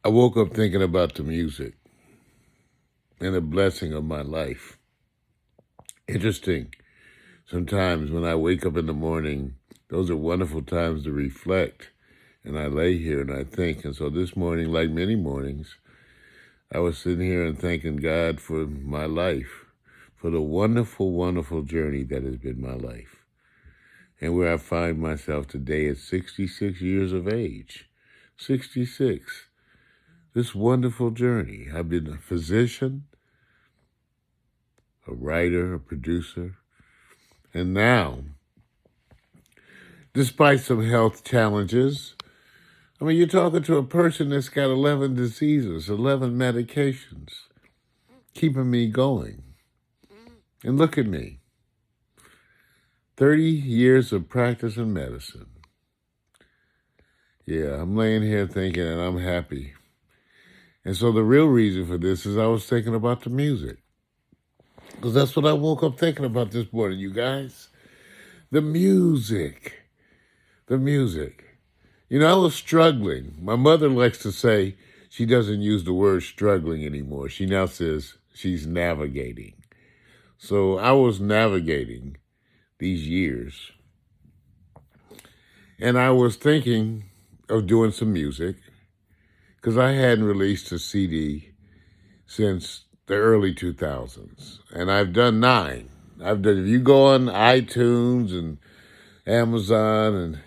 I woke up thinking about the music and the blessing of my life. Interesting. Sometimes when I wake up in the morning, those are wonderful times to reflect. And I lay here and I think. And so this morning, like many mornings, I was sitting here and thanking God for my life, for the wonderful, wonderful journey that has been my life. And where I find myself today at 66 years of age. 66. This wonderful journey. I've been a physician, a writer, a producer, and now, despite some health challenges, I mean, you're talking to a person that's got 11 diseases, 11 medications, keeping me going. And look at me, 30 years of practice in medicine. Yeah, I'm laying here thinking, and I'm happy. And so the real reason for this is I was thinking about the music. Because that's what I woke up thinking about this morning, you guys. The music. The music. You know, I was struggling. My mother likes to say she doesn't use the word struggling anymore. She now says she's navigating. So I was navigating these years. And I was thinking of doing some music because I hadn't released a CD since the early 2000s. And I've done 9. If you go on iTunes and Amazon and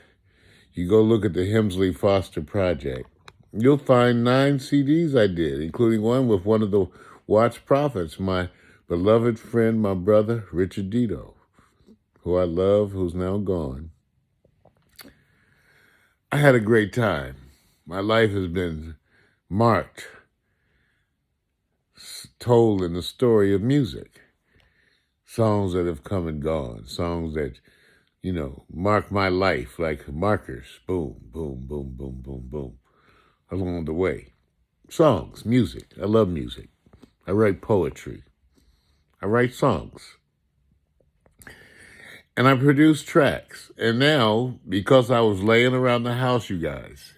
you go look at the Hemsley Foster Project, you'll find 9 CDs I did, including one with one of the Watch Prophets, my beloved friend, my brother, Richard Dito, who I love, who's now gone. I had a great time. My life has been marked, told in the story of music. Songs that have come and gone, songs that, mark my life like markers. Boom, boom, boom, boom, boom, boom, along the way. Songs, music. I love music. I write poetry. I write songs. And I produce tracks. And now, because I was laying around the house, you guys,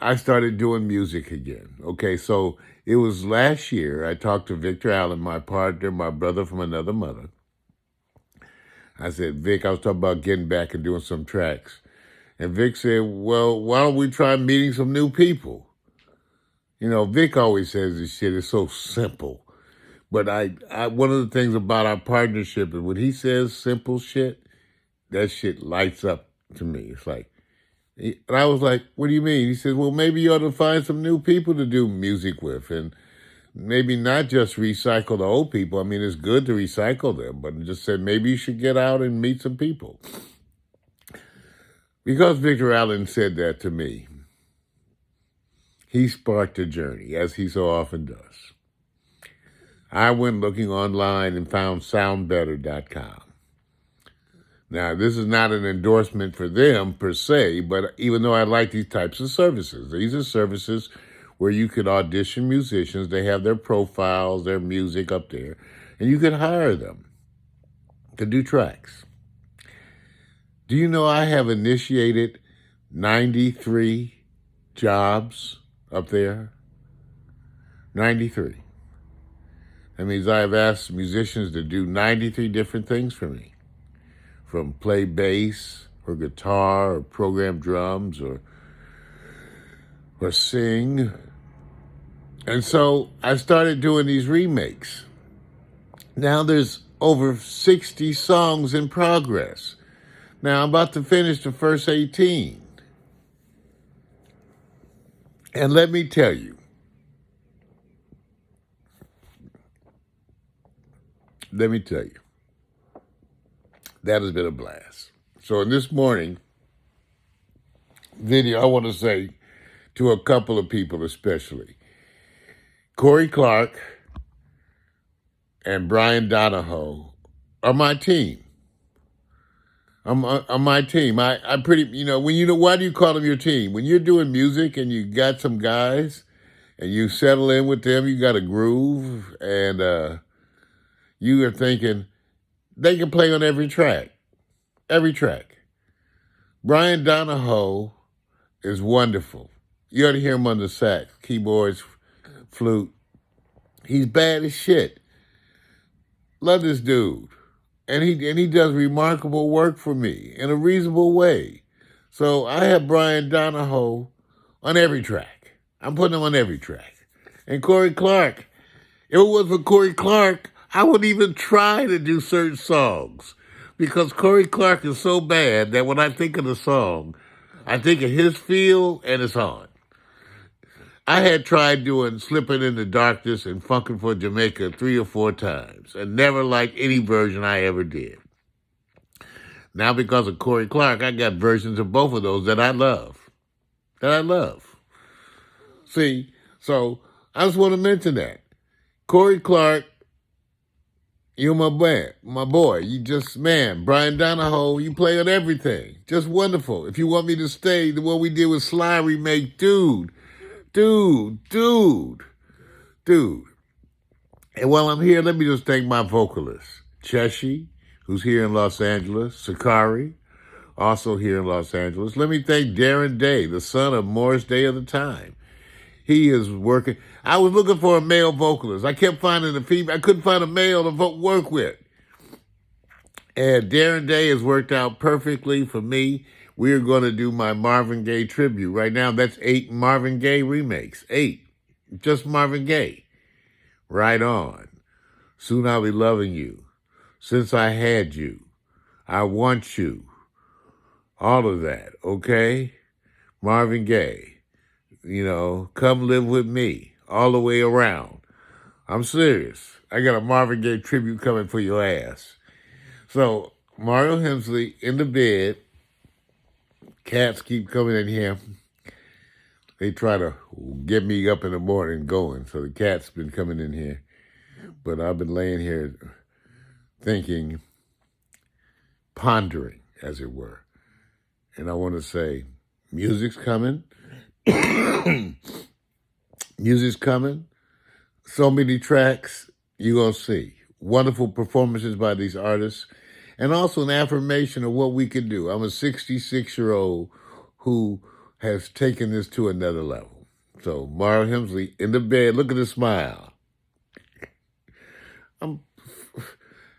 I started doing music again. Okay, so it was last year. I talked to Victor Allen, my partner, my brother from another mother. I said, Vic, I was talking about getting back and doing some tracks. And Vic said, well, why don't we try meeting some new people? Vic always says this shit is so simple. But one of the things about our partnership is when he says simple shit, that shit lights up to me. It's like, and I was like, what do you mean? He said, well, maybe you ought to find some new people to do music with and maybe not just recycle the old people. I mean, it's good to recycle them, but just said maybe you should get out and meet some people. Because Victor Allen said that to me, he sparked a journey, as he so often does. I went looking online and found soundbetter.com. Now, this is not an endorsement for them per se, but even though I like these types of services, these are services where you could audition musicians. They have their profiles, their music up there, and you could hire them to do tracks. Do you know I have initiated 93 jobs up there? 93. That means I have asked musicians to do 93 different things for me, from play bass or guitar or program drums or sing. And so I started doing these remakes. Now there's over 60 songs in progress. Now I'm about to finish the first 18. And let me tell you, that has been a blast. So in this morning video, I want to say to a couple of people especially, Cory Clark and Donohoe are my team. On my team. I pretty, why do you call them your team? When you're doing music and you got some guys and you settle in with them, you got a groove, and you are thinking they can play on every track. Every track. Donohoe is wonderful. You ought to hear him on the sax, keyboards, flute. He's bad as shit. Love this dude. And he does remarkable work for me in a reasonable way. So I have Brian Donohoe on every track. I'm putting him on every track. And Cory Clark, if it was for Cory Clark, I wouldn't even try to do certain songs because Cory Clark is so bad that when I think of the song, I think of his feel and it's on. I had tried doing Slipping in the Darkness and Funkin' for Jamaica 3 or 4 times and never liked any version I ever did. Now because of Cory Clark, I got versions of both of those that I love. See, so I just want to mention that. Cory Clark, you're my man, my boy. You just, man, Brian Donohoe, you play on everything. Just wonderful. If you want me to stay, the one we did with Sly remake, dude. And while I'm here, let me just thank my vocalists. Cheshy, who's here in Los Angeles. Sakari, also here in Los Angeles. Let me thank Derran Day, the son of Morris Day of the Time. He is working. I was looking for a male vocalist. I kept finding a female. I couldn't find a male to work with. And Derran Day has worked out perfectly for me. We're going to do my Marvin Gaye tribute. Right now, that's 8 Marvin Gaye remakes. 8. Just Marvin Gaye. Right on. Soon I'll be loving you. Since I had you. I want you. All of that, okay? Marvin Gaye. You know, come live with me. All the way around. I'm serious. I got a Marvin Gaye tribute coming for your ass. So, Mario Hensley in the bed. Cats keep coming in here. They try to get me up in the morning going. So the cat's been coming in here. But I've been laying here thinking, pondering, as it were. And I want to say, music's coming. Music's coming. So many tracks you're going to see. Wonderful performances by these artists. And also an affirmation of what we can do. I'm a 66-year-old who has taken this to another level. So, Mario Hensley in the bed. Look at the smile. I'm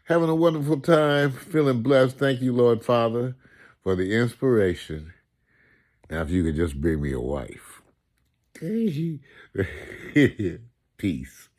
having a wonderful time, feeling blessed. Thank you, Lord Father, for the inspiration. Now, if you could just bring me a wife. Peace.